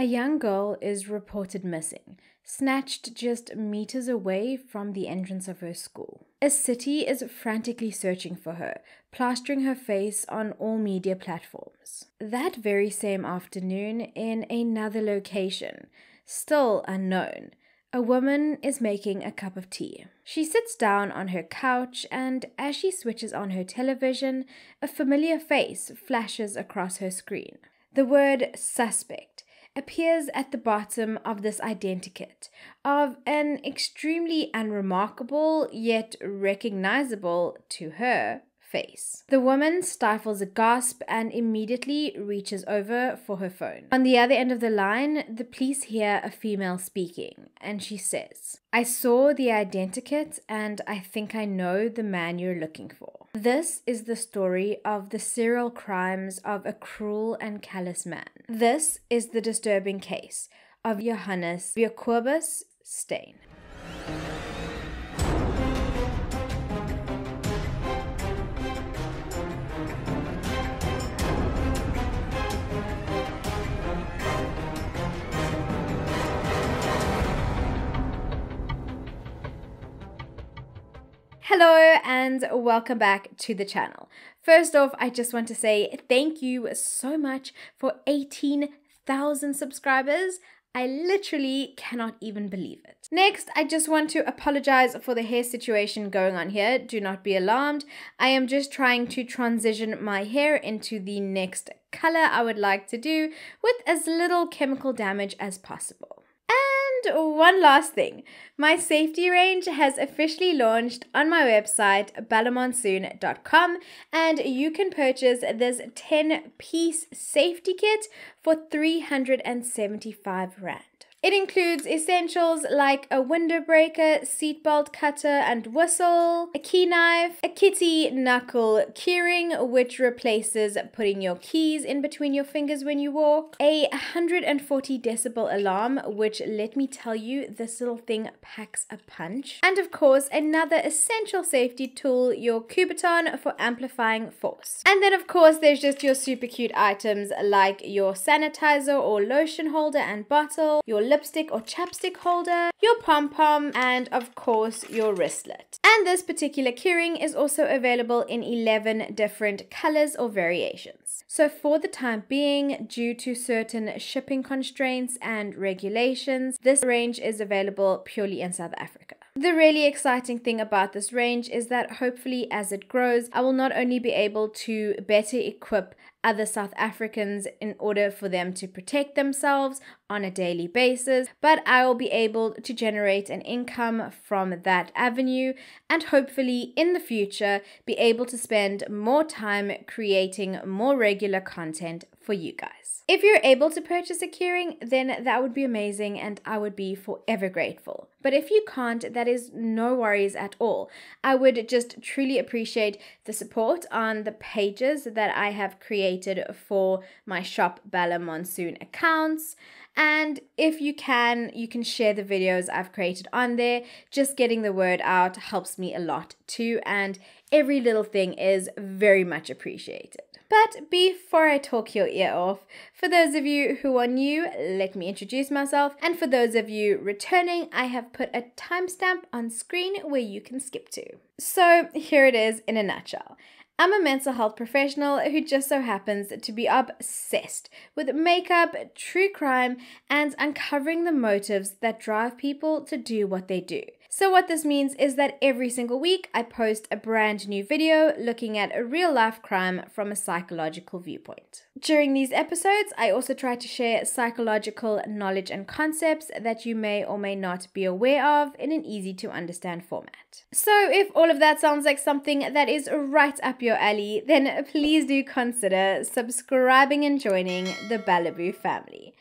A young girl is reported missing, snatched just meters away from the entrance of her school. A city is frantically searching for her, plastering her face on all media platforms. That very same afternoon, in another location, still unknown, a woman is making a cup of tea. She sits down on her couch, and as she switches on her television, a familiar face flashes across her screen. The word suspect appears at the bottom of this identikit of an extremely unremarkable yet recognizable to her face. The woman stifles a gasp and immediately reaches over for her phone. On the other end of the line, the police hear a female speaking, and she says, "I saw the identikit and I think I know the man you're looking for." This is the story of the serial crimes of a cruel and callous man. This is the disturbing case of Johannes Jacobus Steyn. Hello and welcome back to the channel. First off, I just want to say thank you so much for 18,000 subscribers. I literally cannot even believe it. Next, I just want to apologize for the hair situation going on here. Do not be alarmed. I am just trying to transition my hair into the next color I would like to do with as little chemical damage as possible. And one last thing, my safety range has officially launched on my website bellamonsoon.com, and you can purchase this 10-piece safety kit for 375 Rand. It includes essentials like a window breaker, seatbelt cutter and whistle, a key knife, a kitty knuckle keyring which replaces putting your keys in between your fingers when you walk, a 140 decibel alarm which, let me tell you, this little thing packs a punch, and of course another essential safety tool, your Kubaton for amplifying force. And then of course there's just your super cute items like your sanitizer or lotion holder and bottle, your lipstick or chapstick holder, your pom-pom, and of course your wristlet. And this particular keyring is also available in 11 different colors or variations. So for the time being, due to certain shipping constraints and regulations, this range is available purely in South Africa. The really exciting thing about this range is that hopefully as it grows, I will not only be able to better equip other South Africans in order for them to protect themselves on a daily basis, but I will be able to generate an income from that avenue and hopefully in the future be able to spend more time creating more regular content for you guys. If you're able to purchase a keyring, then that would be amazing and I would be forever grateful. But if you can't, that is no worries at all. I would just truly appreciate the support on the pages that I have created for my shop Bella Monsoon accounts. And if you can share the videos I've created on there. Just getting the word out helps me a lot too, and every little thing is very much appreciated. But before I talk your ear off, for those of you who are new, let me introduce myself. And for those of you returning, I have put a timestamp on screen where you can skip to. So here it is in a nutshell. I'm a mental health professional who just so happens to be obsessed with makeup, true crime, and uncovering the motives that drive people to do what they do. So what this means is that every single week I post a brand new video looking at a real life crime from a psychological viewpoint. During these episodes, I also try to share psychological knowledge and concepts that you may or may not be aware of in an easy to understand format. So if all of that sounds like something that is right up your alley, then please do consider subscribing and joining the Bellaboo family.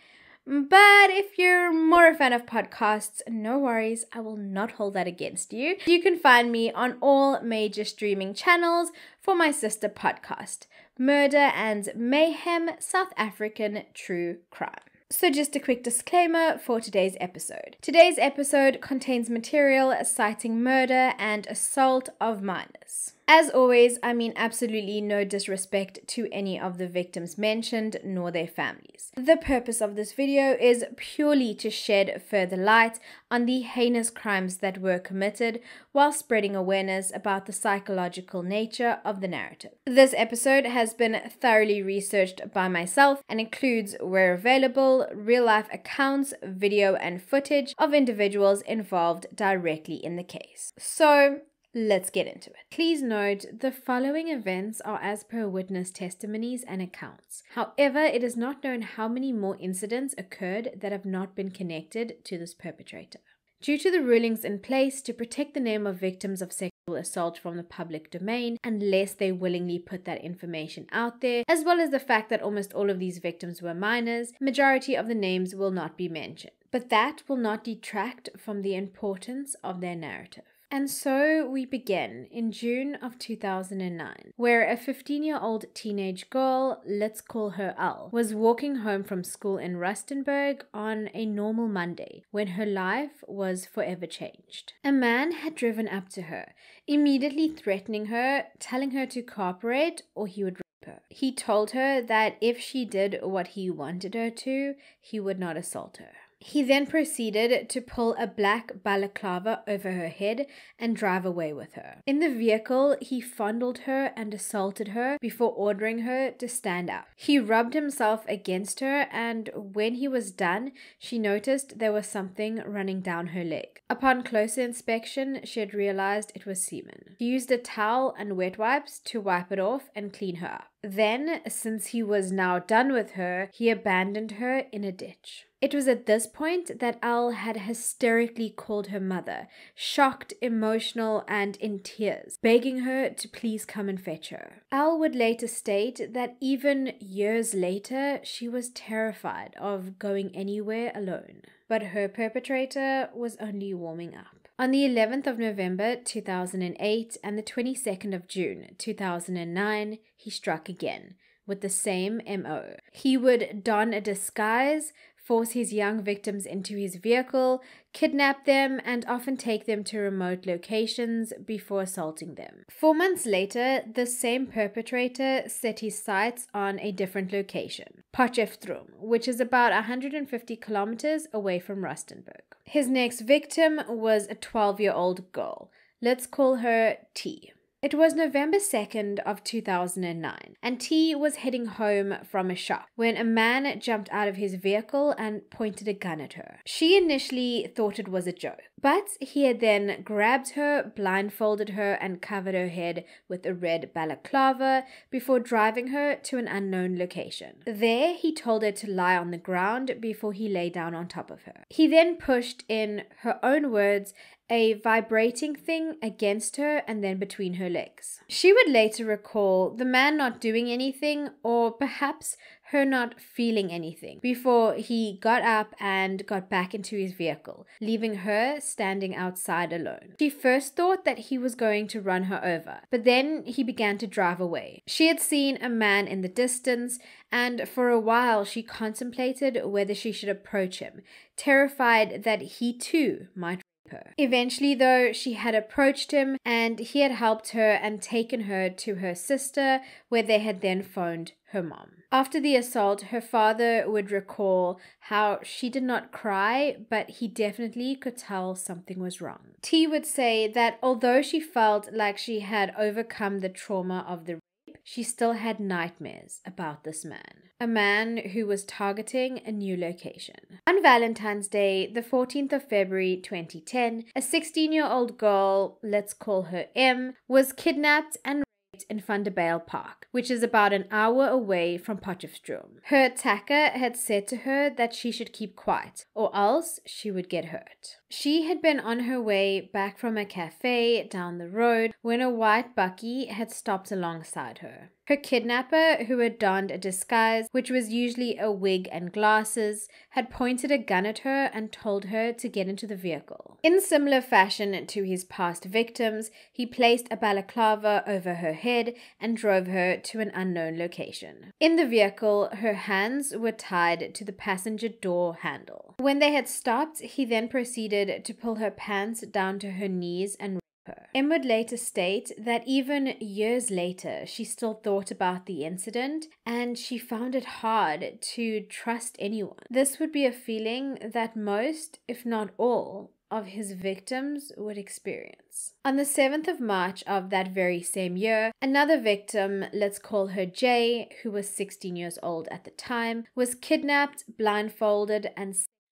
But if you're more a fan of podcasts, no worries, I will not hold that against you. You can find me on all major streaming channels for my sister podcast, Murder and Mayhem South African True Crime. So just a quick disclaimer for today's episode. Today's episode contains material citing murder and assault of minors. As always, I mean absolutely no disrespect to any of the victims mentioned nor their families. The purpose of this video is purely to shed further light on the heinous crimes that were committed while spreading awareness about the psychological nature of the narrative. This episode has been thoroughly researched by myself and includes, where available, real-life accounts, video and footage of individuals involved directly in the case. So, let's get into it. Please note, the following events are as per witness testimonies and accounts. However, it is not known how many more incidents occurred that have not been connected to this perpetrator. Due to the rulings in place to protect the name of victims of sexual assault from the public domain, unless they willingly put that information out there, as well as the fact that almost all of these victims were minors, majority of the names will not be mentioned. But that will not detract from the importance of their narrative. And so we begin in June of 2009, where a 15-year-old teenage girl, let's call her Al, was walking home from school in Rustenburg on a normal Monday when her life was forever changed. A man had driven up to her, immediately threatening her, telling her to cooperate or he would rape her. He told her that if she did what he wanted her to, he would not assault her. He then proceeded to pull a black balaclava over her head and drive away with her. In the vehicle, he fondled her and assaulted her before ordering her to stand up. He rubbed himself against her, and when he was done, she noticed there was something running down her leg. Upon closer inspection, she had realized it was semen. He used a towel and wet wipes to wipe it off and clean her up. Then, since he was now done with her, he abandoned her in a ditch. It was at this point that Al had hysterically called her mother, shocked, emotional, and in tears, begging her to please come and fetch her. Al would later state that even years later, she was terrified of going anywhere alone. But her perpetrator was only warming up. On the 11th of November 2008 and the 22nd of June 2009, he struck again, with the same MO. He would don a disguise, force his young victims into his vehicle, kidnap them, and often take them to remote locations before assaulting them. 4 months later, the same perpetrator set his sights on a different location, Potchefstroom, which is about 150 kilometers away from Rustenburg. His next victim was a 12-year-old girl. Let's call her T. It was November 2nd of 2009, and T was heading home from a shop when a man jumped out of his vehicle and pointed a gun at her. She initially thought it was a joke, but he had then grabbed her, blindfolded her, and covered her head with a red balaclava before driving her to an unknown location. There, he told her to lie on the ground before he lay down on top of her. He then pushed, in her own words, a vibrating thing against her and then between her legs. She would later recall the man not doing anything, or perhaps her not feeling anything, before he got up and got back into his vehicle, leaving her standing outside alone. She first thought that he was going to run her over, but then he began to drive away. She had seen a man in the distance, and for a while she contemplated whether she should approach him, terrified that he too might her. Eventually, though, she had approached him and he had helped her and taken her to her sister, where they had then phoned her mom. After the assault, her father would recall how she did not cry, but he definitely could tell something was wrong. T would say that although she felt like she had overcome the trauma of the she still had nightmares about this man, a man who was targeting a new location. On Valentine's Day, the 14th of February 2010, a 16-year-old girl, let's call her M, was kidnapped and in Vanderbijl Park, which is about an hour away from Potchefstroom. Her attacker had said to her that she should keep quiet, or else she would get hurt. She had been on her way back from a cafe down the road when a white bakkie had stopped alongside her. Her kidnapper, who had donned a disguise, which was usually a wig and glasses, had pointed a gun at her and told her to get into the vehicle. In similar fashion to his past victims, he placed a balaclava over her head and drove her to an unknown location. In the vehicle, her hands were tied to the passenger door handle. When they had stopped, he then proceeded to pull her pants down to her knees and rape her. Em would later state that even years later, she still thought about the incident and she found it hard to trust anyone. This would be a feeling that most, if not all, of his victims would experience. On the 7th of March of that very same year, another victim, let's call her Jay, who was 16 years old at the time, was kidnapped, blindfolded, and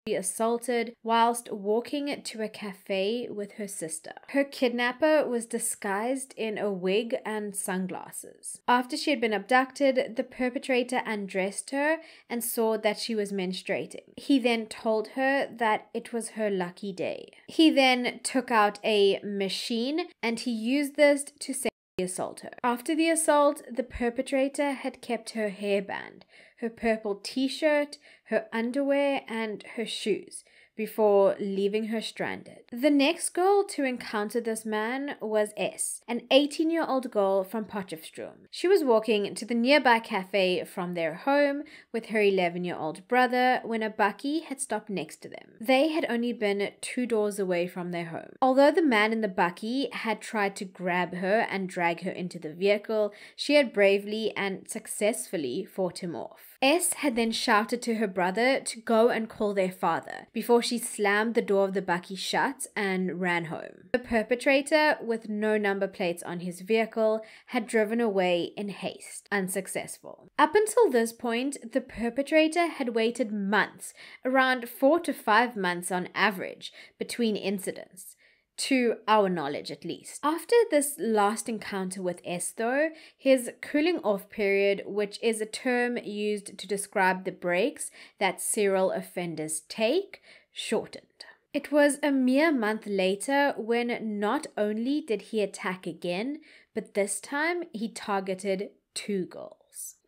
assaulted whilst walking to a cafe with her sister. Her kidnapper was disguised in a wig and sunglasses. After she had been abducted, the perpetrator undressed her and saw that she was menstruating. He then told her that it was her lucky day. He then took out a machine and he used this to assault her. After the assault, the perpetrator had kept her hairband, her purple t-shirt, her underwear, and her shoes before leaving her stranded. The next girl to encounter this man was S, an 18-year-old girl from Potchefstroom. She was walking to the nearby cafe from their home with her 11-year-old brother when a bakkie had stopped next to them. They had only been 2 doors away from their home. Although the man in the bakkie had tried to grab her and drag her into the vehicle, she had bravely and successfully fought him off. S had then shouted to her brother to go and call their father before she slammed the door of the bakkie shut and ran home. The perpetrator, with no number plates on his vehicle, had driven away in haste, unsuccessful. Up until this point, the perpetrator had waited months, around 4 to 5 months on average, between incidents. To our knowledge, at least. After this last encounter with S, though, his cooling off period, which is a term used to describe the breaks that serial offenders take, shortened. It was a mere month later when not only did he attack again, but this time he targeted 2 girls.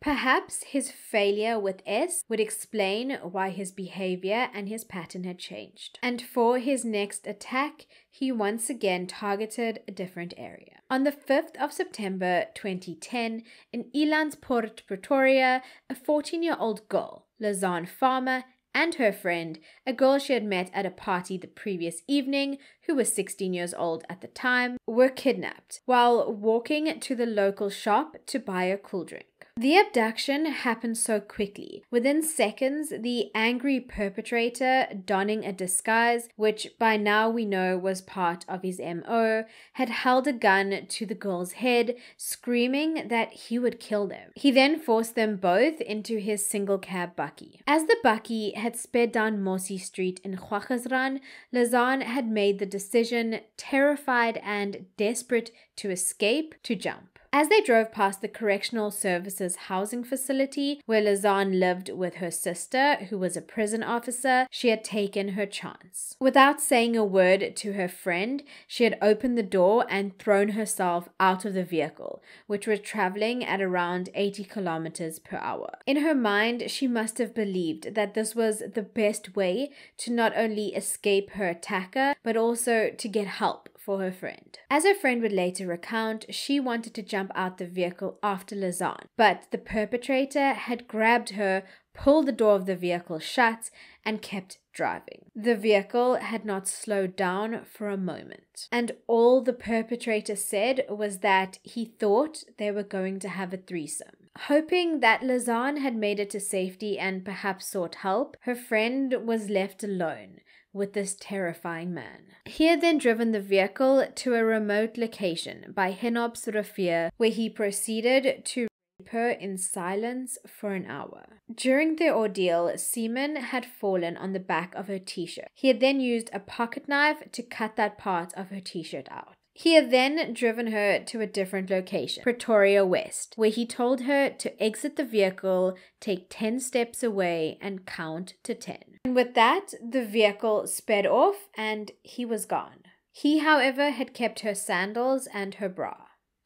Perhaps his failure with S would explain why his behavior and his pattern had changed. And for his next attack, he once again targeted a different area. On the 5th of September 2010, in Elandsport, Pretoria, a 14-year-old girl, Lazanne Farmer, and her friend, a girl she had met at a party the previous evening, who was 16 years old at the time, were kidnapped while walking to the local shop to buy a cool drink. The abduction happened so quickly. Within seconds, the angry perpetrator, donning a disguise, which by now we know was part of his MO, had held a gun to the girl's head, screaming that he would kill them. He then forced them both into his single cab bakkie. As the bakkie had sped down Mossie Street in Khwaghazaran, Lazanne had made the decision, terrified and desperate to escape, to jump. As they drove past the Correctional Services housing facility where Lazanne lived with her sister, who was a prison officer, she had taken her chance. Without saying a word to her friend, she had opened the door and thrown herself out of the vehicle, which was traveling at around 80 kilometers per hour. In her mind, she must have believed that this was the best way to not only escape her attacker, but also to get help for her friend. As her friend would later recount, she wanted to jump out the vehicle after Lazanne, but the perpetrator had grabbed her, pulled the door of the vehicle shut, and kept driving. The vehicle had not slowed down for a moment, and all the perpetrator said was that he thought they were going to have a threesome. Hoping that Lazanne had made it to safety and perhaps sought help, her friend was left alone with this terrifying man. He had then driven the vehicle to a remote location by Henop's Rivier, where he proceeded to rape her in silence for an hour. During the ordeal, semen had fallen on the back of her t-shirt. He had then used a pocket knife to cut that part of her t-shirt out. He had then driven her to a different location, Pretoria West, where he told her to exit the vehicle, take 10 steps away, and count to 10. And with that, the vehicle sped off and he was gone. He, however, had kept her sandals and her bra.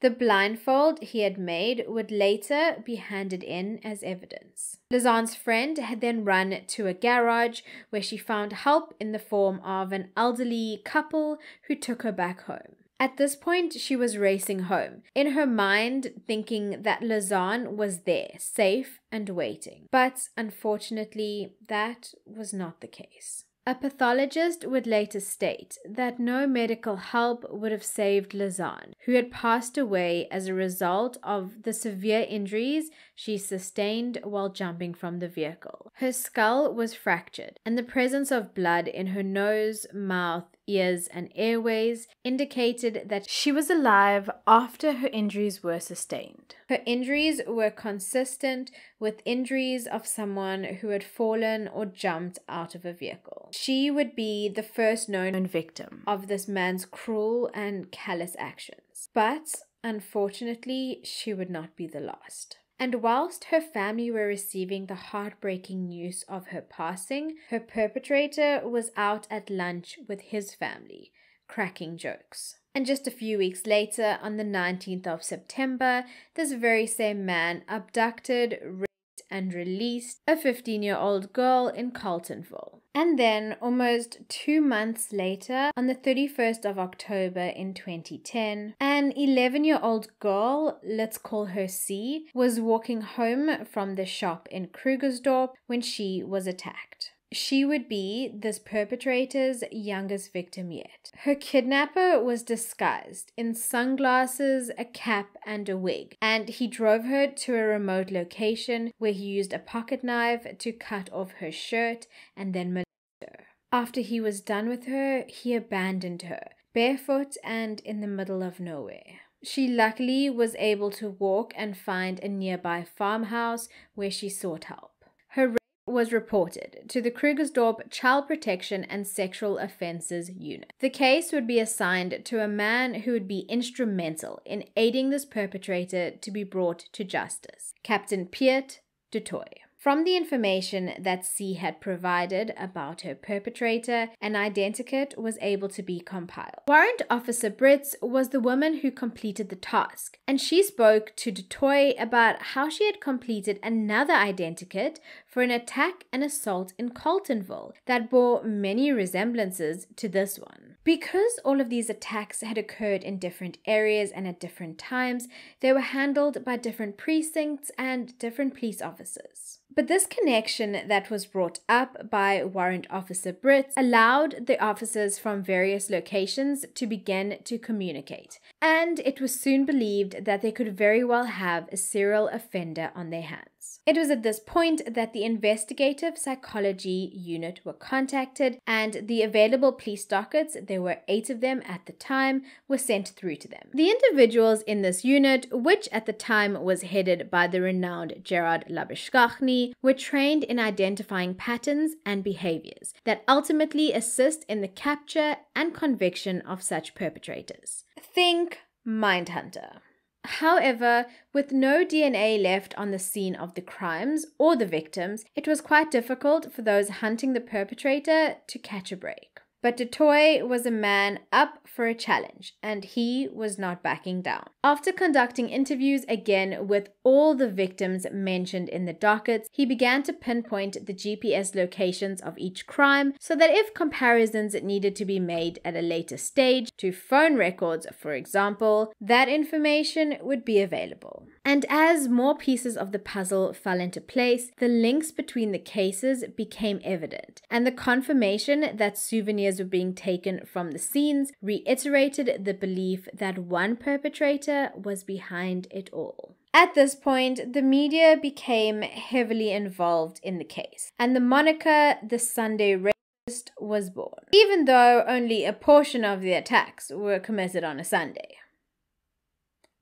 The blindfold he had made would later be handed in as evidence. Lazanne's friend had then run to a garage where she found help in the form of an elderly couple who took her back home. At this point, she was racing home, in her mind thinking that Lazanne was there, safe and waiting. But unfortunately, that was not the case. A pathologist would later state that no medical help would have saved Lazanne, who had passed away as a result of the severe injuries she sustained while jumping from the vehicle. Her skull was fractured, and the presence of blood in her nose, mouth, ears, and airways indicated that she was alive after her injuries were sustained. Her injuries were consistent with injuries of someone who had fallen or jumped out of a vehicle. She would be the first known victim of this man's cruel and callous actions. But unfortunately, she would not be the last. And whilst her family were receiving the heartbreaking news of her passing, her perpetrator was out at lunch with his family, cracking jokes. And just a few weeks later, on the 19th of September, this very same man abducted, raped, and released a 15-year-old girl in Carltonville. And then, almost 2 months later, on the 31st of October in 2010, an 11-year-old girl, let's call her C, was walking home from the shop in Krugersdorp when she was attacked. She would be this perpetrator's youngest victim yet. Her kidnapper was disguised in sunglasses, a cap, and a wig, and he drove her to a remote location where he used a pocket knife to cut off her shirt and then molest her. After he was done with her, he abandoned her, barefoot and in the middle of nowhere. She luckily was able to walk and find a nearby farmhouse where she sought help. Her was reported to the Krugersdorp Child Protection and Sexual Offences Unit. The case would be assigned to a man who would be instrumental in aiding this perpetrator to be brought to justice, Captain Piet du Toit. From the information that C had provided about her perpetrator, an identikit was able to be compiled. Warrant Officer Brits was the woman who completed the task, and she spoke to du Toit about how she had completed another identikit for an attack and assault in Carltonville that bore many resemblances to this one. Because all of these attacks had occurred in different areas and at different times, they were handled by different precincts and different police officers. But this connection that was brought up by Warrant Officer Brits allowed the officers from various locations to begin to communicate, and it was soon believed that they could very well have a serial offender on their hands. It was at this point that the investigative psychology unit were contacted, and the available police dockets, there were 8 of them at the time, were sent through to them. The individuals in this unit, which at the time was headed by the renowned Gerard Labuschagne, were trained in identifying patterns and behaviors that ultimately assist in the capture and conviction of such perpetrators. Think Mindhunter. However, with no DNA left on the scene of the crimes or the victims, it was quite difficult for those hunting the perpetrator to catch a break. But du Toit was a man up for a challenge, and he was not backing down. After conducting interviews again with all the victims mentioned in the dockets, he began to pinpoint the GPS locations of each crime so that if comparisons needed to be made at a later stage to phone records, for example, that information would be available. And as more pieces of the puzzle fell into place, the links between the cases became evident, and the confirmation that souvenirs were being taken from the scenes reiterated the belief that one perpetrator was behind it all. At this point, the media became heavily involved in the case, and the moniker "The Sunday Rapist" was born, even though only a portion of the attacks were committed on a Sunday.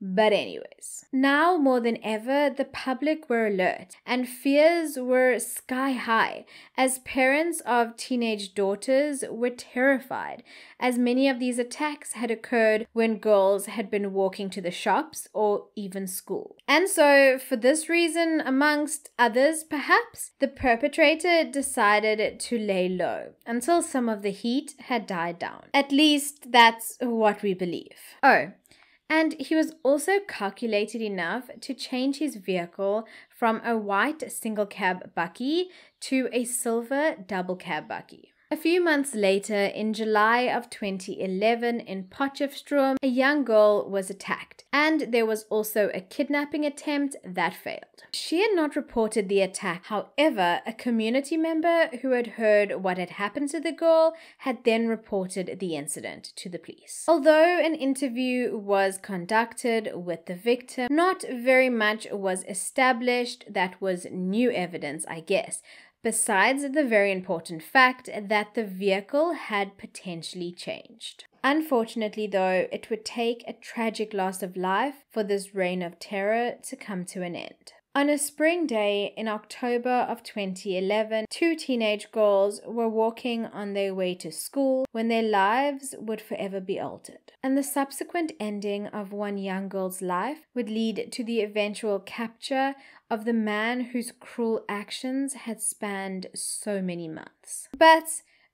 But anyways, now more than ever, the public were alert and fears were sky high as parents of teenage daughters were terrified, as many of these attacks had occurred when girls had been walking to the shops or even school. And so, for this reason, amongst others perhaps, the perpetrator decided to lay low until some of the heat had died down. At least that's what we believe. Oh, and he was also calculated enough to change his vehicle from a white single cab bakkie to a silver double cab bakkie. A few months later, in July of 2011 in Potchefstroom, a young girl was attacked, and there was also a kidnapping attempt that failed. She had not reported the attack. However, a community member who had heard what had happened to the girl had then reported the incident to the police. Although an interview was conducted with the victim, not very much was established that was new evidence, I guess, besides the very important fact that the vehicle had potentially changed. Unfortunately, though, it would take a tragic loss of life for this reign of terror to come to an end. On a spring day in October of 2011, two teenage girls were walking on their way to school when their lives would forever be altered. And the subsequent ending of one young girl's life would lead to the eventual capture of the man whose cruel actions had spanned so many months. But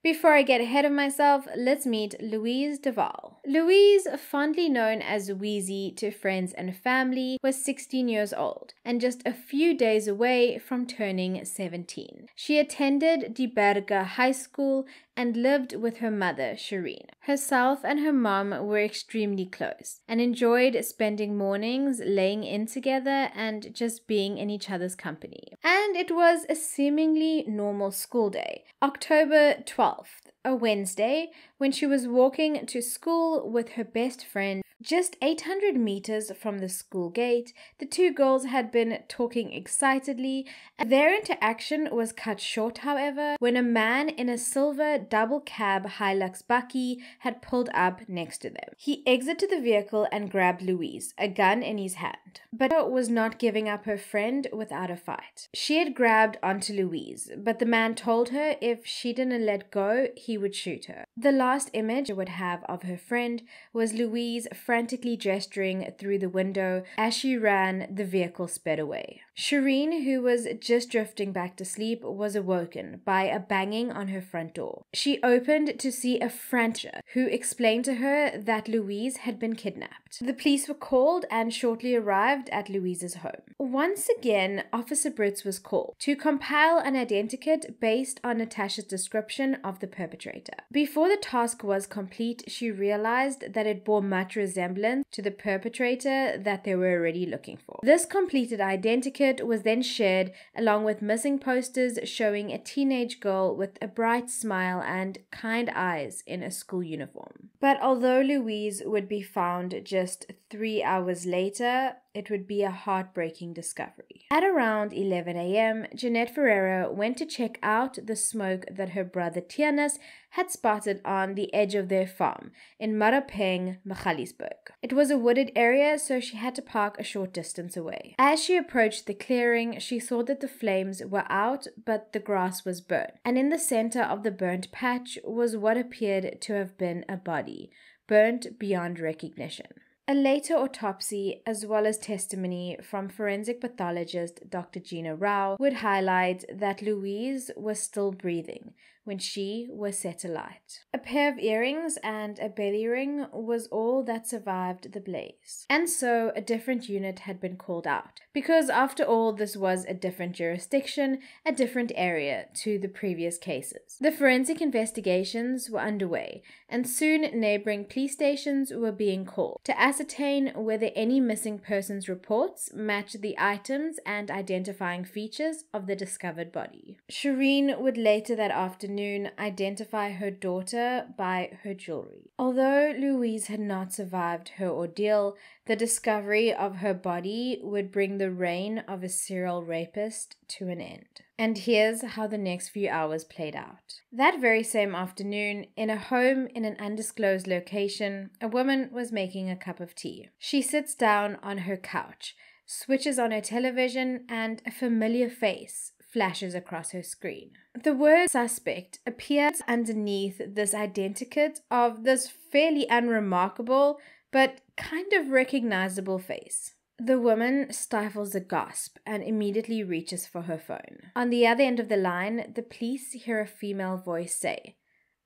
before I get ahead of myself, let's meet Louise de Waal. Louise, fondly known as Weezy to friends and family, was 16 years old and just a few days away from turning 17. She attended Die Berge High School and lived with her mother, Shireen. Herself and her mom were extremely close and enjoyed spending mornings laying in together and just being in each other's company. And it was a seemingly normal school day, October 12th, a Wednesday, when she was walking to school with her best friend. Just 800 meters from the school gate, the two girls had been talking excitedly. Their interaction was cut short, however, when a man in a silver double cab Hilux Bucky had pulled up next to them. He exited the vehicle and grabbed Louise, a gun in his hand, but was not giving up her friend without a fight. She had grabbed onto Louise, but the man told her if she didn't let go, he would shoot her. The last image she would have of her friend was Louise frantically gesturing through the window. As she ran, the vehicle sped away. Shireen, who was just drifting back to sleep, was awoken by a banging on her front door. She opened to see a frantic who explained to her that Louise had been kidnapped. The police were called and shortly arrived at Louise's home. Once again, Officer Brits was called to compile an identikit based on Natasha's description of the perpetrator. Before the task was complete, she realized that it bore much resemblance to the perpetrator that they were already looking for. This completed identikit was then shared along with missing posters showing a teenage girl with a bright smile and kind eyes in a school uniform. But although Louise would be found just 3 hours later, it would be a heartbreaking discovery. At around 11 a.m., Jeanette Ferreira went to check out the smoke that her brother Tianus had spotted on the edge of their farm in Marapeng, Magaliesburg. It was a wooded area, so she had to park a short distance away. As she approached the clearing, she saw that the flames were out, but the grass was burnt. And in the center of the burnt patch was what appeared to have been a body, burnt beyond recognition. A later autopsy, as well as testimony from forensic pathologist Dr. Gina Rao, would highlight that Louise was still breathing when she was set alight. A pair of earrings and a belly ring was all that survived the blaze. And so a different unit had been called out, because after all this was a different jurisdiction, a different area to the previous cases. The forensic investigations were underway, and soon neighboring police stations were being called to ascertain whether any missing persons reports matched the items and identifying features of the discovered body. Shireen would later that afternoon identify her daughter by her jewelry. Although Louise had not survived her ordeal, the discovery of her body would bring the reign of a serial rapist to an end. And here's how the next few hours played out. That very same afternoon, in a home in an undisclosed location, a woman was making a cup of tea. She sits down on her couch, switches on her television, and a familiar face flashes across her screen. The word suspect appears underneath this identikit of this fairly unremarkable but kind of recognizable face. The woman stifles a gasp and immediately reaches for her phone. On the other end of the line, the police hear a female voice say,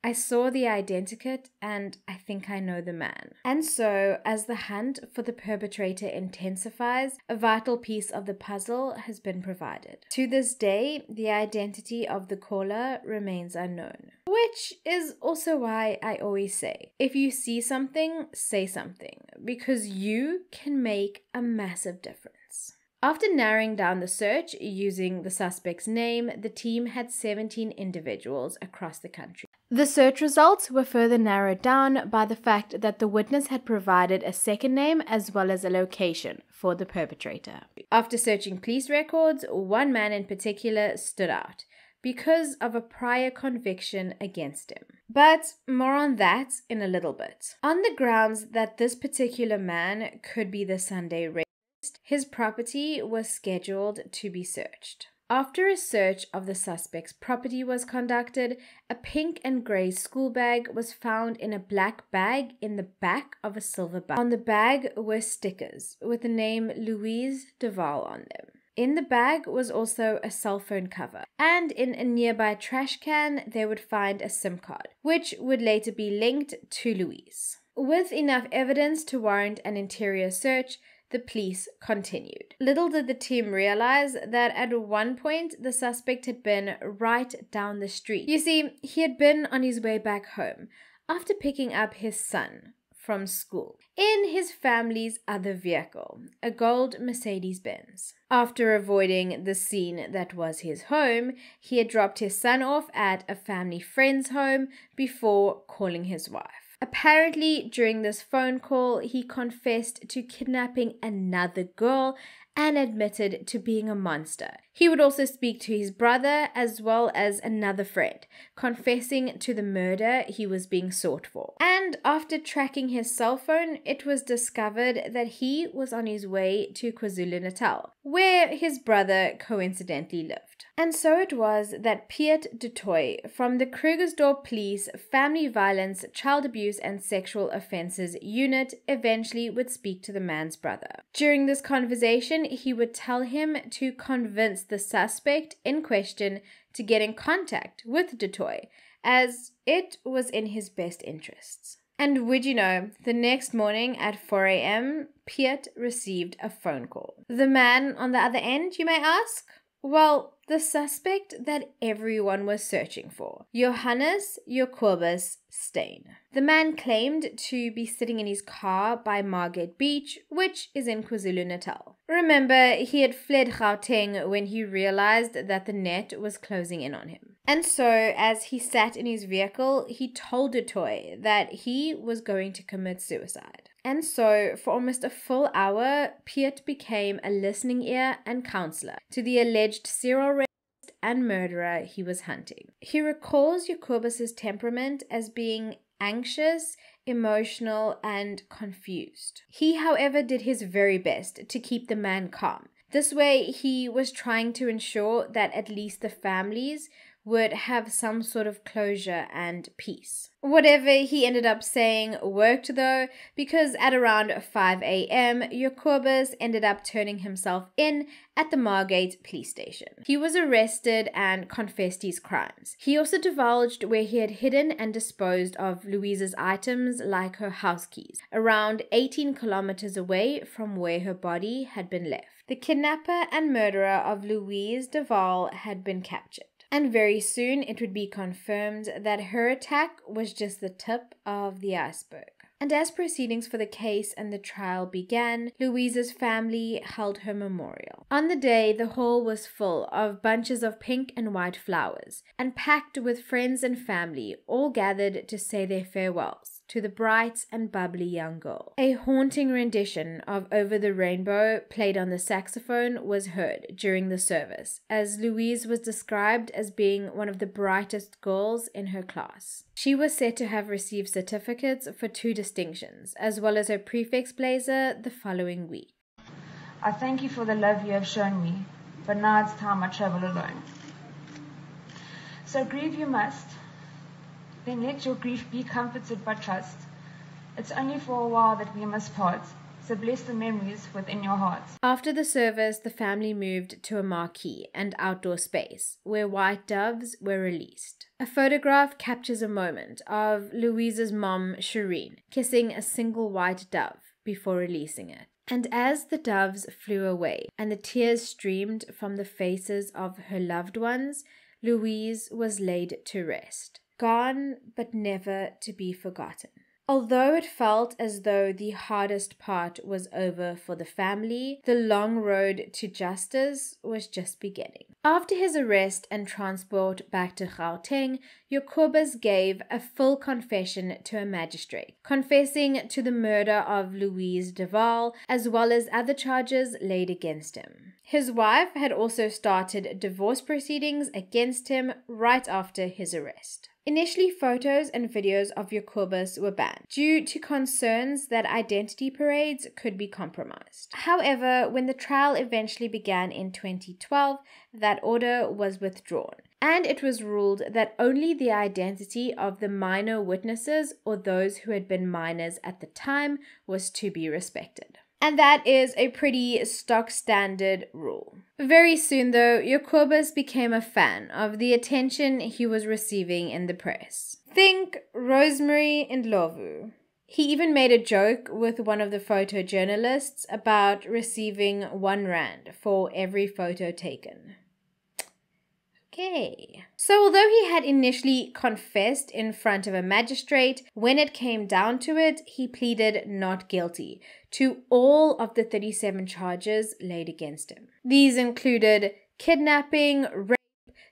I saw the identikit and I think I know the man. And so, as the hunt for the perpetrator intensifies, a vital piece of the puzzle has been provided. To this day, the identity of the caller remains unknown. Which is also why I always say, if you see something, say something, because you can make a massive difference. After narrowing down the search using the suspect's name, the team had 17 individuals across the country. The search results were further narrowed down by the fact that the witness had provided a second name as well as a location for the perpetrator. After searching police records, one man in particular stood out because of a prior conviction against him. But more on that in a little bit. On the grounds that this particular man could be the Sunday rapist, his property was scheduled to be searched. After a search of the suspect's property was conducted, a pink and grey school bag was found in a black bag in the back of a silver bag. On the bag were stickers with the name Louise de Waal on them. In the bag was also a cell phone cover, and in a nearby trash can they would find a SIM card, which would later be linked to Louise. With enough evidence to warrant an interior search, the police continued. Little did the team realize that at one point the suspect had been right down the street. You see, he had been on his way back home after picking up his son from school in his family's other vehicle, a gold Mercedes-Benz. After avoiding the scene that was his home, he had dropped his son off at a family friend's home before calling his wife. Apparently, during this phone call, he confessed to kidnapping another girl and admitted to being a monster. He would also speak to his brother as well as another friend, confessing to the murder he was being sought for. And after tracking his cell phone, it was discovered that he was on his way to KwaZulu-Natal, where his brother coincidentally lived. And so it was that Piet du Toit from the Krugersdorp Police Family Violence, Child Abuse and Sexual Offences Unit eventually would speak to the man's brother. During this conversation, he would tell him to convince the suspect in question to get in contact with du Toit, as it was in his best interests. And would you know, the next morning at 4 a.m., Piet received a phone call. The man on the other end, you may ask? Well, the suspect that everyone was searching for, Johannes Jacobus Steyn. The man claimed to be sitting in his car by Margate Beach, which is in KwaZulu-Natal. Remember, he had fled Gauteng when he realized that the net was closing in on him. And so, as he sat in his vehicle, he told du Toit that he was going to commit suicide. And so, for almost a full hour, Piet became a listening ear and counselor to the alleged serial rapist and murderer he was hunting. He recalls Jacobus's temperament as being anxious, emotional, and confused. He, however, did his very best to keep the man calm. This way, he was trying to ensure that at least the families would have some sort of closure and peace. Whatever he ended up saying worked though, because at around 5 a.m., Jacobus ended up turning himself in at the Margate police station. He was arrested and confessed his crimes. He also divulged where he had hidden and disposed of Louise's items like her house keys, around 18 kilometers away from where her body had been left. The kidnapper and murderer of Louise de Waal had been captured. And very soon it would be confirmed that her attack was just the tip of the iceberg. And as proceedings for the case and the trial began, Louise's family held her memorial. On the day, the hall was full of bunches of pink and white flowers, and packed with friends and family, all gathered to say their farewells to the bright and bubbly young girl. A haunting rendition of Over the Rainbow, played on the saxophone, was heard during the service, as Louise was described as being one of the brightest girls in her class. She was said to have received certificates for 2 distinctions, as well as her prefix blazer the following week. I thank you for the love you have shown me, but now it's time I travel alone. So grieve you must. Then let your grief be comforted by trust. It's only for a while that we must part, so bless the memories within your hearts. After the service, the family moved to a marquee and outdoor space where white doves were released. A photograph captures a moment of Louise's mom, Shireen, kissing a single white dove before releasing it. And as the doves flew away and the tears streamed from the faces of her loved ones, Louise was laid to rest, gone but never to be forgotten. Although it felt as though the hardest part was over for the family, the long road to justice was just beginning. After his arrest and transport back to Gauteng, Jacobus gave a full confession to a magistrate, confessing to the murder of Louise de Waal as well as other charges laid against him. His wife had also started divorce proceedings against him right after his arrest. Initially, photos and videos of Jacobus were banned due to concerns that identity parades could be compromised. However, when the trial eventually began in 2012, that order was withdrawn, and it was ruled that only the identity of the minor witnesses or those who had been minors at the time was to be respected. And that is a pretty stock standard rule. Very soon, though, Jacobus became a fan of the attention he was receiving in the press. Think Rosemary and Lovu. He even made a joke with one of the photojournalists about receiving R1 for every photo taken. Okay. So although he had initially confessed in front of a magistrate, when it came down to it, he pleaded not guilty to all of the 37 charges laid against him. These included kidnapping, rape,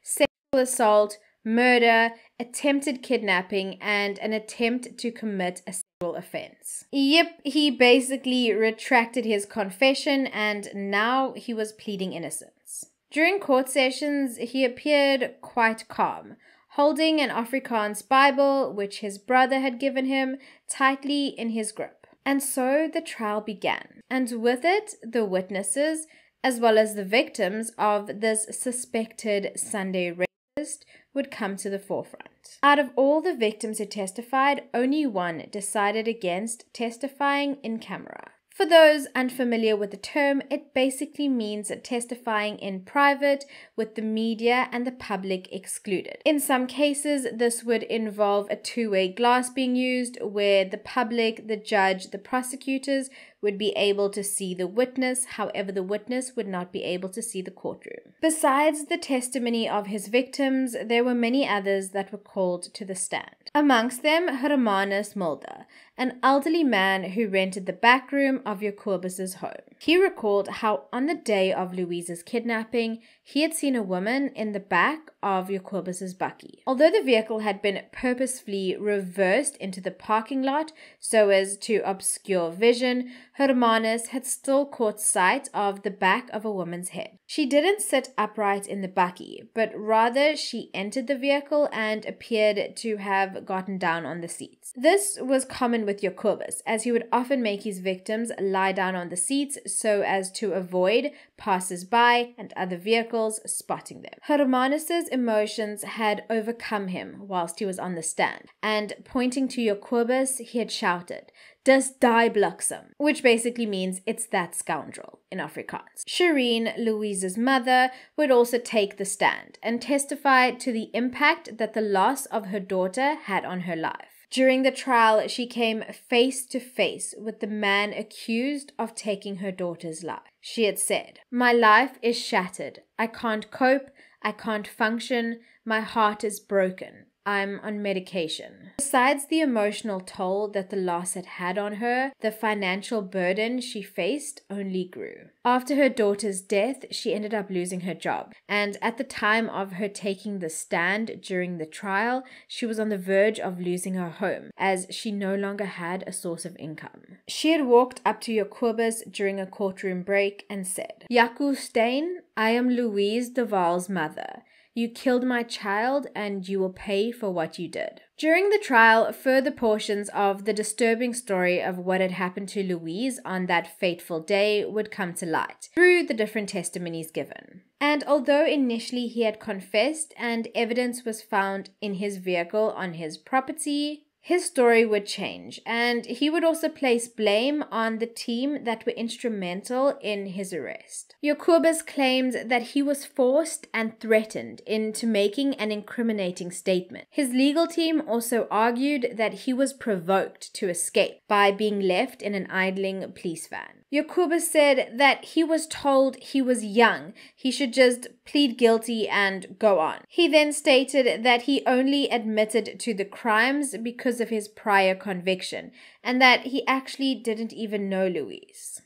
sexual assault, murder, attempted kidnapping, and an attempt to commit a sexual offense. Yep, he basically retracted his confession and now he was pleading innocence. During court sessions, he appeared quite calm, holding an Afrikaans Bible, which his brother had given him, tightly in his grip. And so the trial began, and with it, the witnesses, as well as the victims of this suspected Sunday rapist, would come to the forefront. Out of all the victims who testified, only one decided against testifying in camera. For those unfamiliar with the term, it basically means testifying in private with the media and the public excluded. In some cases, this would involve a two-way glass being used where the public, the judge, the prosecutors would be able to see the witness, however the witness would not be able to see the courtroom. Besides the testimony of his victims, there were many others that were called to the stand. Amongst them, Johannes Mulder, an elderly man who rented the back room of Jacobus's home. He recalled how on the day of Louise's kidnapping, he had seen a woman in the back of Jacobus's bakkie. Although the vehicle had been purposefully reversed into the parking lot so as to obscure vision, Johannes had still caught sight of the back of a woman's head. She didn't sit upright in the bakkie, but rather she entered the vehicle and appeared to have gotten down on the seats. This was common with Jacobus, as he would often make his victims lie down on the seats so as to avoid passers-by and other vehicles spotting them. Johannes's emotions had overcome him whilst he was on the stand, and pointing to Jacobus, he had shouted, "Dis die bliksem," which basically means it's that scoundrel in Afrikaans. Shireen, Louise's mother, would also take the stand and testify to the impact that the loss of her daughter had on her life. During the trial, she came face to face with the man accused of taking her daughter's life. She had said, "My life is shattered. I can't cope. I can't function. My heart is broken. I'm on medication." Besides the emotional toll that the loss had had on her, the financial burden she faced only grew. After her daughter's death, she ended up losing her job, and at the time of her taking the stand during the trial, she was on the verge of losing her home, as she no longer had a source of income. She had walked up to Jacobus during a courtroom break and said, "Jaco Steyn, I am Louise de Waal's mother. You killed my child and you will pay for what you did." During the trial, further portions of the disturbing story of what had happened to Louise on that fateful day would come to light through the different testimonies given. And although initially he had confessed and evidence was found in his vehicle on his property, his story would change, and he would also place blame on the team that were instrumental in his arrest. Jacobus claimed that he was forced and threatened into making an incriminating statement. His legal team also argued that he was provoked to escape by being left in an idling police van. Jacobus said that he was told he was young, he should just plead guilty and go on. He then stated that he only admitted to the crimes because of his prior conviction, and that he actually didn't even know Louise.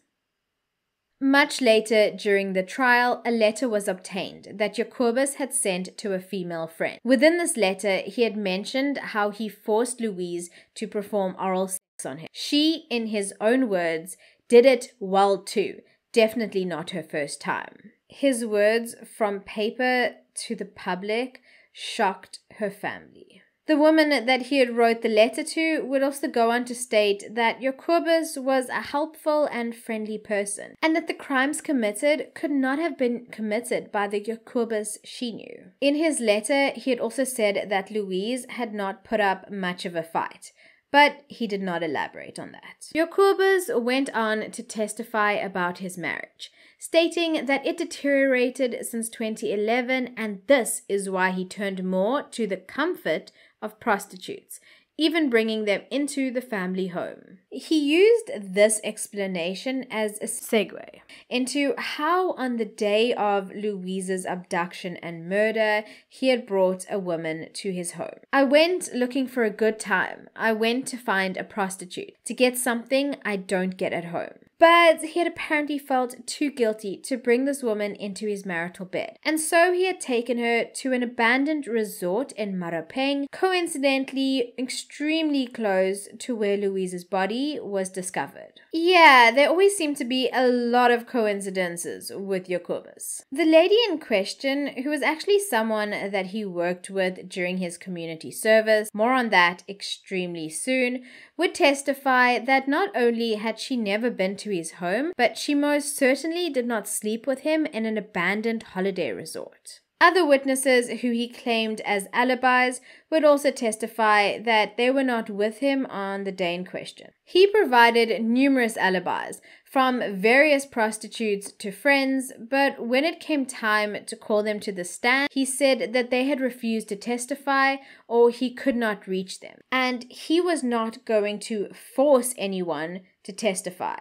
Much later during the trial, a letter was obtained that Jacobus had sent to a female friend. Within this letter, he had mentioned how he forced Louise to perform oral sex on him. She, in his own words, did it well too. Definitely not her first time. His words, from paper to the public, shocked her family. The woman that he had wrote the letter to would also go on to state that Jacobus was a helpful and friendly person, and that the crimes committed could not have been committed by the Jacobus she knew. In his letter, he had also said that Louise had not put up much of a fight, but he did not elaborate on that. Jacobus went on to testify about his marriage, stating that it deteriorated since 2011, and this is why he turned more to the comfort of prostitutes, even bringing them into the family home. He used this explanation as a segue into how on the day of Louise's abduction and murder, he had brought a woman to his home. I went looking for a good time. I went to find a prostitute, to get something I don't get at home. But he had apparently felt too guilty to bring this woman into his marital bed, and so he had taken her to an abandoned resort in Maropeng, coincidentally extremely close to where Louise's body was discovered. Yeah, there always seem to be a lot of coincidences with Jacobus. The lady in question, who was actually someone that he worked with during his community service, more on that extremely soon, would testify that not only had she never been to his home, but she most certainly did not sleep with him in an abandoned holiday resort. Other witnesses who he claimed as alibis would also testify that they were not with him on the day in question. He provided numerous alibis, from various prostitutes to friends, but when it came time to call them to the stand, he said that they had refused to testify or he could not reach them, and he was not going to force anyone to testify.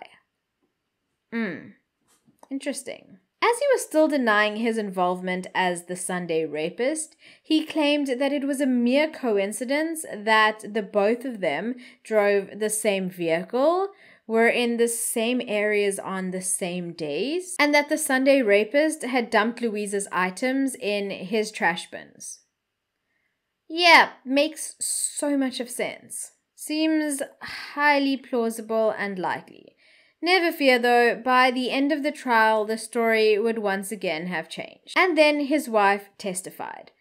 Interesting. As he was still denying his involvement as the Sunday rapist, he claimed that it was a mere coincidence that the both of them drove the same vehicle, were in the same areas on the same days, and that the Sunday rapist had dumped Louise's items in his trash bins. Yeah, makes so much of sense. Seems highly plausible and likely. Never fear though, by the end of the trial, the story would once again have changed. And then his wife testified.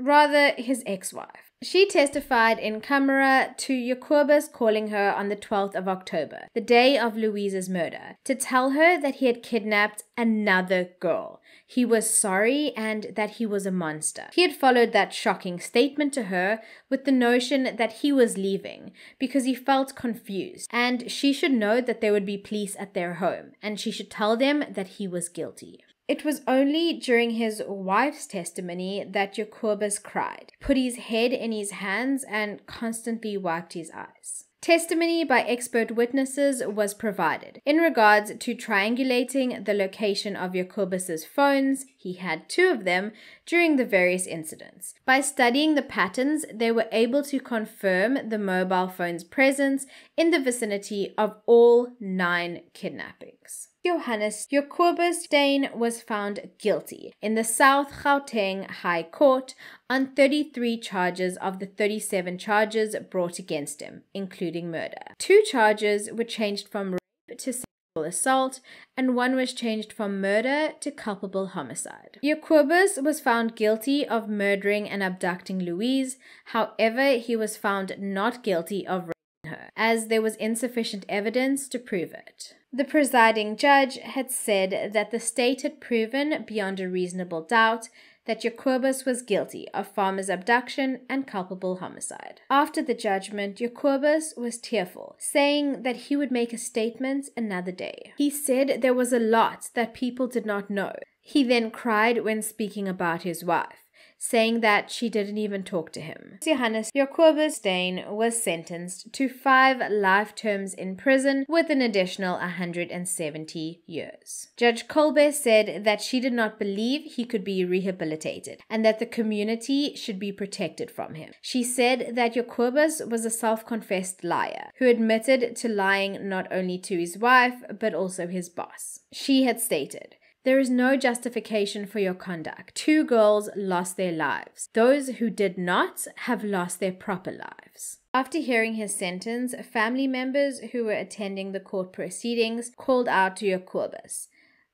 Rather his ex-wife. She testified in camera to Jacobus calling her on the 12th of October, the day of Louise's murder, to tell her that he had kidnapped another girl. He was sorry and that he was a monster. He had followed that shocking statement to her with the notion that he was leaving because he felt confused, and she should know that there would be police at their home, and she should tell them that he was guilty. It was only during his wife's testimony that Jacobus cried, put his head in his hands, and constantly wiped his eyes. Testimony by expert witnesses was provided in regards to triangulating the location of Jacobus's phones. He had 2 of them during the various incidents. By studying the patterns, they were able to confirm the mobile phone's presence in the vicinity of all 9 kidnappings. Johannes Jacobus Steyn was found guilty in the South Gauteng High Court on 33 charges of the 37 charges brought against him, including murder. 2 charges were changed from rape to sexual assault, and 1 was changed from murder to culpable homicide. Jacobus was found guilty of murdering and abducting Louise. However, he was found not guilty of raping her, as there was insufficient evidence to prove it. The presiding judge had said that the state had proven beyond a reasonable doubt that Jacobus was guilty of farmer's abduction and culpable homicide. After the judgment, Jacobus was tearful, saying that he would make a statement another day. He said there was a lot that people did not know. He then cried when speaking about his wife, saying that she didn't even talk to him. Johannes Jacobus Steyn was sentenced to 5 life terms in prison with an additional 170 years. Judge Colbert said that she did not believe he could be rehabilitated and that the community should be protected from him. She said that Jacobus was a self-confessed liar who admitted to lying not only to his wife but also his boss. She had stated, "There is no justification for your conduct. 2 girls lost their lives. Those who did not have lost their proper lives." After hearing his sentence, family members who were attending the court proceedings called out to Jacobus,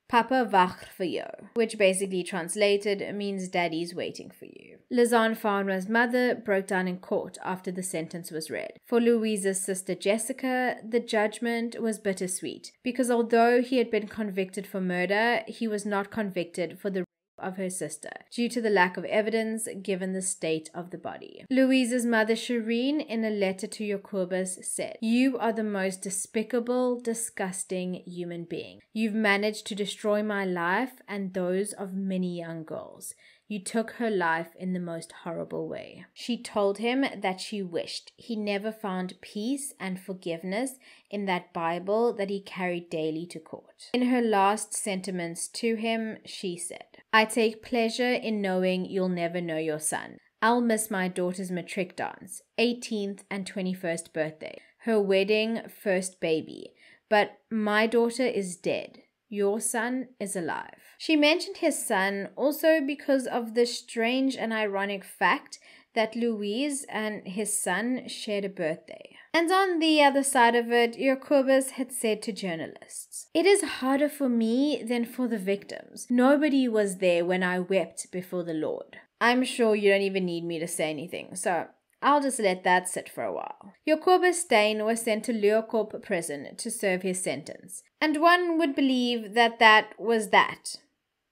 "Papa wacht vir jou," which basically translated means daddy's waiting for you. Lazanne Farmer's mother broke down in court after the sentence was read. For Louise's sister Jessica, the judgment was bittersweet because although he had been convicted for murder, he was not convicted for the of her sister due to the lack of evidence given the state of the body. Louise's mother Shireen, in a letter to Jacobus, said, "You are the most despicable, disgusting human being. You've managed to destroy my life and those of many young girls. You took her life in the most horrible way." She told him that she wished he never found peace and forgiveness in that Bible that he carried daily to court. In her last sentiments to him, she said, "I take pleasure in knowing you'll never know your son. I'll miss my daughter's matric dance, 18th and 21st birthday, her wedding, first baby, but my daughter is dead. Your son is alive." She mentioned his son also because of the strange and ironic fact that Louise and his son shared a birthday. And on the other side of it, Jacobus had said to journalists, "It is harder for me than for the victims. Nobody was there when I wept before the Lord." I'm sure you don't even need me to say anything, so I'll just let that sit for a while. Jacobus Steyn was sent to Leeuwkop prison to serve his sentence. And one would believe that that was that,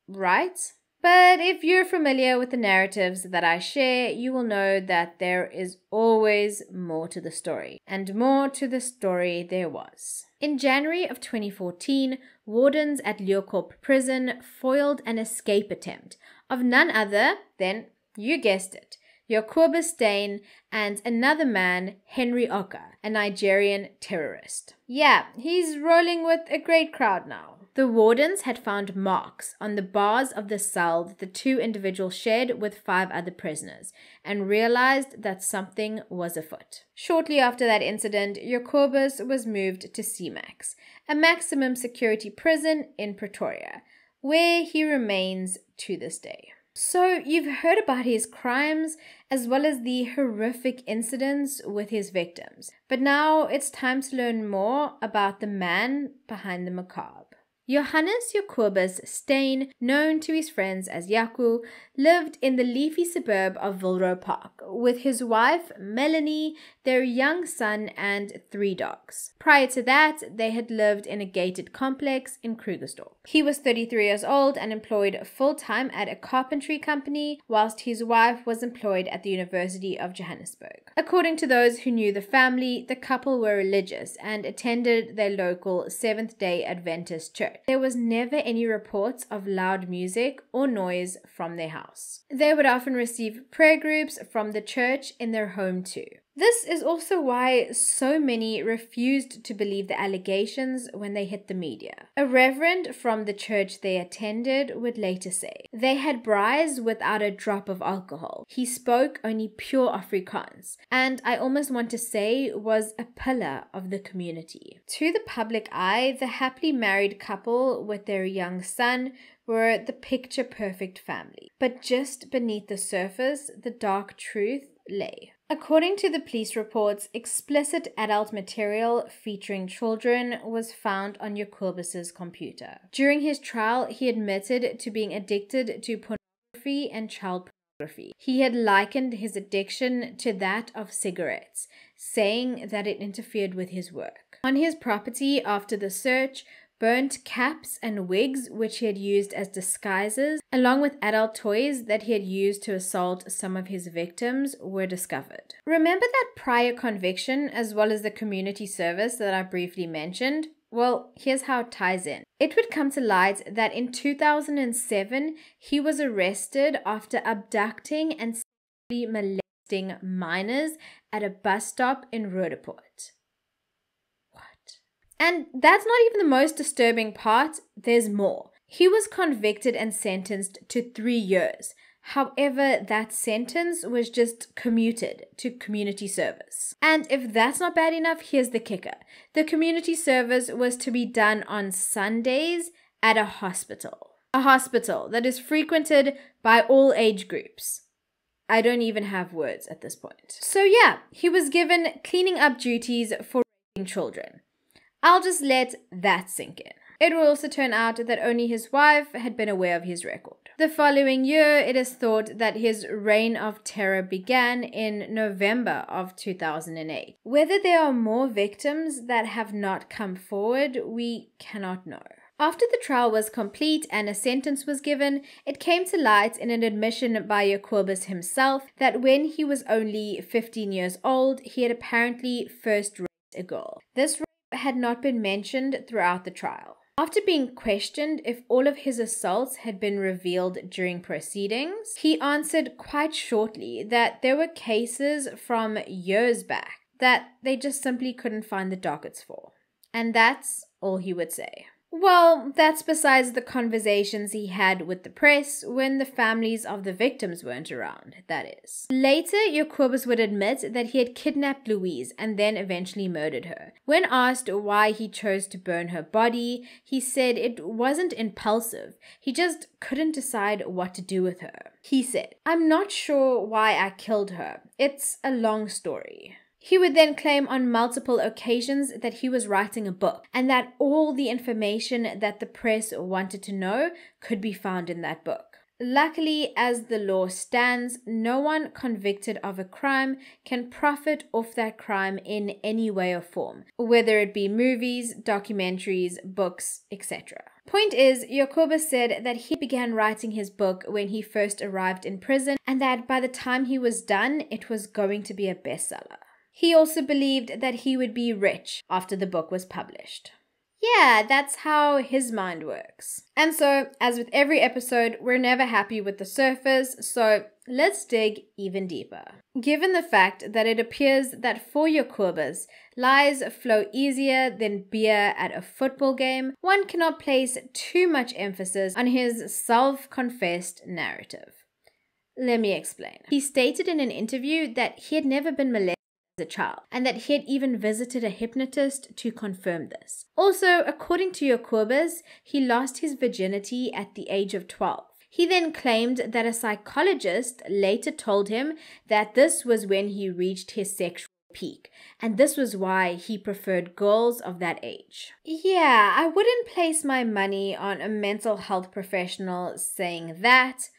right? But if you're familiar with the narratives that I share, you will know that there is always more to the story. And more to the story there was. In January of 2014, wardens at Leeuwkop prison foiled an escape attempt of none other than, you guessed it, Jacobus Steyn and another man, Henry Oka, a Nigerian terrorist. Yeah, he's rolling with a great crowd now. The wardens had found marks on the bars of the cell that the 2 individuals shared with 5 other prisoners and realized that something was afoot. Shortly after that incident, Jacobus was moved to CMAX, a maximum security prison in Pretoria, where he remains to this day. So you've heard about his crimes as well as the horrific incidents with his victims. But now it's time to learn more about the man behind the macabre. Johannes Jacobus Steyn, known to his friends as Jaco, lived in the leafy suburb of Wilrow Park with his wife Melanie, their young son, and 3 dogs. Prior to that, they had lived in a gated complex in Krugersdorp. He was 33 years old and employed full-time at a carpentry company, whilst his wife was employed at the University of Johannesburg. According to those who knew the family, the couple were religious and attended their local Seventh-day Adventist church. There was never any reports of loud music or noise from their house. They would often receive prayer groups from the church in their home too. This is also why so many refused to believe the allegations when they hit the media. A reverend from the church they attended would later say, "They had braais without a drop of alcohol. He spoke only pure Afrikaans, and I almost want to say was a pillar of the community." To the public eye, the happily married couple with their young son were the picture-perfect family. But just beneath the surface, the dark truth lay. According to the police reports, explicit adult material featuring children was found on Jacobus's computer. During his trial, he admitted to being addicted to pornography and child pornography. He had likened his addiction to that of cigarettes, saying that it interfered with his work. On his property after the search, burnt caps and wigs which he had used as disguises, along with adult toys that he had used to assault some of his victims, were discovered. Remember that prior conviction as well as the community service that I briefly mentioned? Well, here's how it ties in. It would come to light that in 2007, he was arrested after abducting and sexually molesting minors at a bus stop in Roodepoort. What? And that's not even the most disturbing part. There's more. He was convicted and sentenced to 3 years. However, that sentence was just commuted to community service. And if that's not bad enough, here's the kicker. The community service was to be done on Sundays at a hospital. A hospital that is frequented by all age groups. I don't even have words at this point. So yeah, he was given cleaning up duties for raping children. I'll just let that sink in. It will also turn out that only his wife had been aware of his record. The following year, it is thought that his reign of terror began in November of 2008. Whether there are more victims that have not come forward, we cannot know. After the trial was complete and a sentence was given, it came to light in an admission by Jacobus himself that when he was only 15 years old, he had apparently first raped a girl. This rape had not been mentioned throughout the trial. After being questioned if all of his assaults had been revealed during proceedings, he answered quite shortly that there were cases from years back that they just simply couldn't find the dockets for. And that's all he would say. Well, that's besides the conversations he had with the press when the families of the victims weren't around, that is. Later, Jacobus would admit that he had kidnapped Louise and then eventually murdered her. When asked why he chose to burn her body, he said it wasn't impulsive. He just couldn't decide what to do with her. He said, "I'm not sure why I killed her. It's a long story." He would then claim on multiple occasions that he was writing a book and that all the information that the press wanted to know could be found in that book. Luckily, as the law stands, no one convicted of a crime can profit off that crime in any way or form, whether it be movies, documentaries, books, etc. Point is, Jacobus said that he began writing his book when he first arrived in prison and that by the time he was done, it was going to be a bestseller. He also believed that he would be rich after the book was published. Yeah, that's how his mind works. And so, as with every episode, we're never happy with the surface, so let's dig even deeper. Given the fact that it appears that for Jacobus, lies flow easier than beer at a football game, one cannot place too much emphasis on his self-confessed narrative. Let me explain. He stated in an interview that he had never been molested as a child, and that he had even visited a hypnotist to confirm this. Also, according to Jacobus, he lost his virginity at the age of 12. He then claimed that a psychologist later told him that this was when he reached his sexual peak, and this was why he preferred girls of that age. Yeah, I wouldn't place my money on a mental health professional saying that.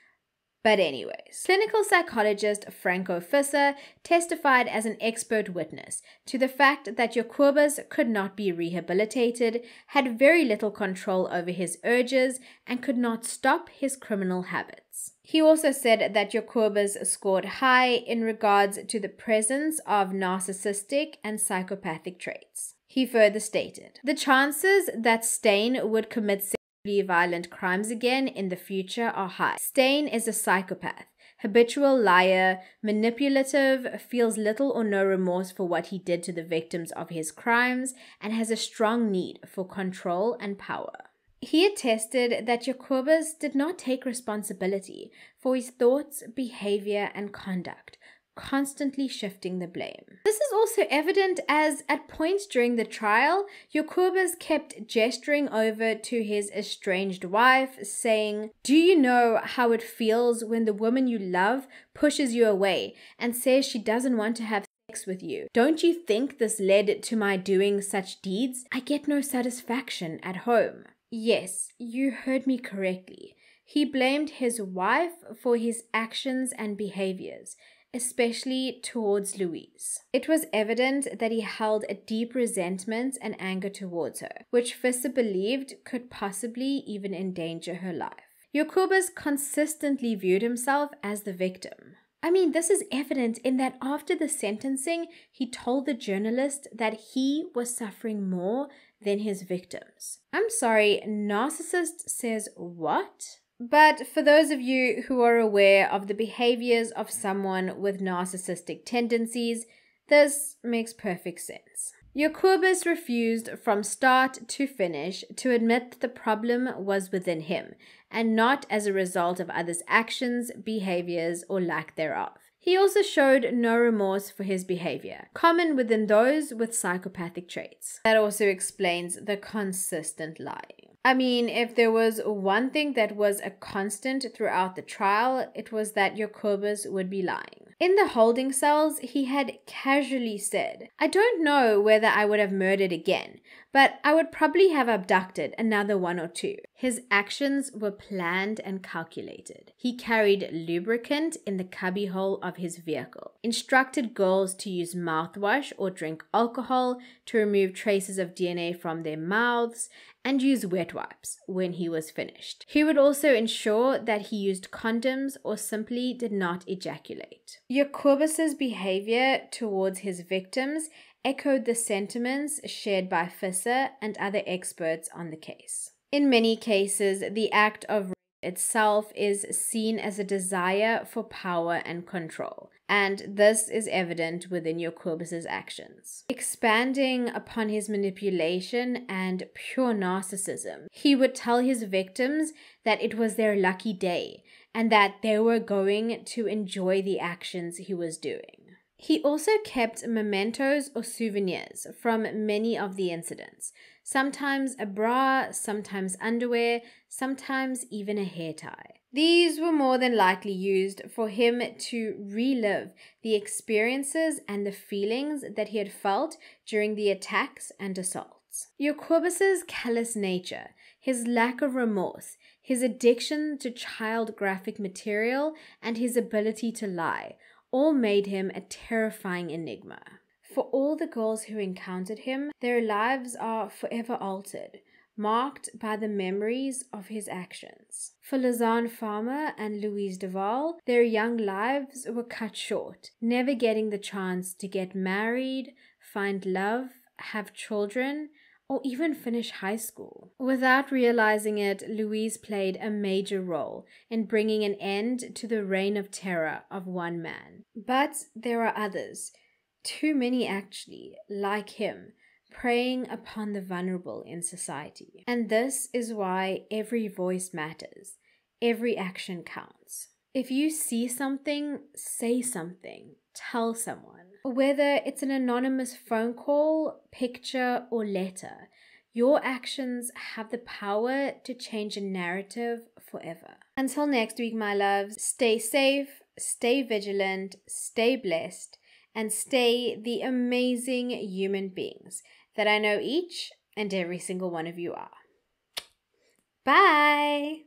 But anyways, clinical psychologist Franco Fisser testified as an expert witness to the fact that Jacobus could not be rehabilitated, had very little control over his urges, and could not stop his criminal habits. He also said that Jacobus scored high in regards to the presence of narcissistic and psychopathic traits. He further stated, "The chances that Steyn would commit violent crimes again in the future are high. Steyn is a psychopath, habitual liar, manipulative, feels little or no remorse for what he did to the victims of his crimes, and has a strong need for control and power." He attested that Jacobus did not take responsibility for his thoughts, behavior, and conduct, constantly shifting the blame. This is also evident as at points during the trial, Jacobus kept gesturing over to his estranged wife, saying, "Do you know how it feels when the woman you love pushes you away and says she doesn't want to have sex with you? Don't you think this led to my doing such deeds? I get no satisfaction at home." Yes, you heard me correctly. He blamed his wife for his actions and behaviors. especially towards Louise. It was evident that he held a deep resentment and anger towards her, which Visser believed could possibly even endanger her life. Jacobus consistently viewed himself as the victim. I mean, this is evident in that after the sentencing, he told the journalist that he was suffering more than his victims. I'm sorry, narcissist says what? But for those of you who are aware of the behaviors of someone with narcissistic tendencies, this makes perfect sense. Jacobus refused from start to finish to admit that the problem was within him and not as a result of others' actions, behaviors, or lack thereof. He also showed no remorse for his behavior, common within those with psychopathic traits. That also explains the consistent lying. I mean, if there was one thing that was a constant throughout the trial, it was that Jacobus would be lying. In the holding cells, he had casually said, "I don't know whether I would have murdered again, but I would probably have abducted another one or two." His actions were planned and calculated. He carried lubricant in the cubbyhole of his vehicle, instructed girls to use mouthwash or drink alcohol to remove traces of DNA from their mouths, and use wet wipes when he was finished. He would also ensure that he used condoms or simply did not ejaculate. Jacobus's behavior towards his victims echoed the sentiments shared by Visser and other experts on the case. In many cases, the act of rape itself is seen as a desire for power and control, and this is evident within Jacobus's actions. Expanding upon his manipulation and pure narcissism, he would tell his victims that it was their lucky day and that they were going to enjoy the actions he was doing. He also kept mementos or souvenirs from many of the incidents, sometimes a bra, sometimes underwear, sometimes even a hair tie. These were more than likely used for him to relive the experiences and the feelings that he had felt during the attacks and assaults. Jacobus's callous nature, his lack of remorse, his addiction to child graphic material, and his ability to lie all made him a terrifying enigma. For all the girls who encountered him, their lives are forever altered, marked by the memories of his actions. For Lazanne Farmer and Louise de Waal, their young lives were cut short, never getting the chance to get married, find love, have children, or even finish high school. Without realizing it, Louise played a major role in bringing an end to the reign of terror of one man. But there are others, too many actually, like him, preying upon the vulnerable in society. And this is why every voice matters, every action counts. If you see something, say something, tell someone. Whether it's an anonymous phone call, picture, or letter, your actions have the power to change a narrative forever. Until next week, my loves, stay safe, stay vigilant, stay blessed, and stay the amazing human beings that I know each and every single one of you are. Bye!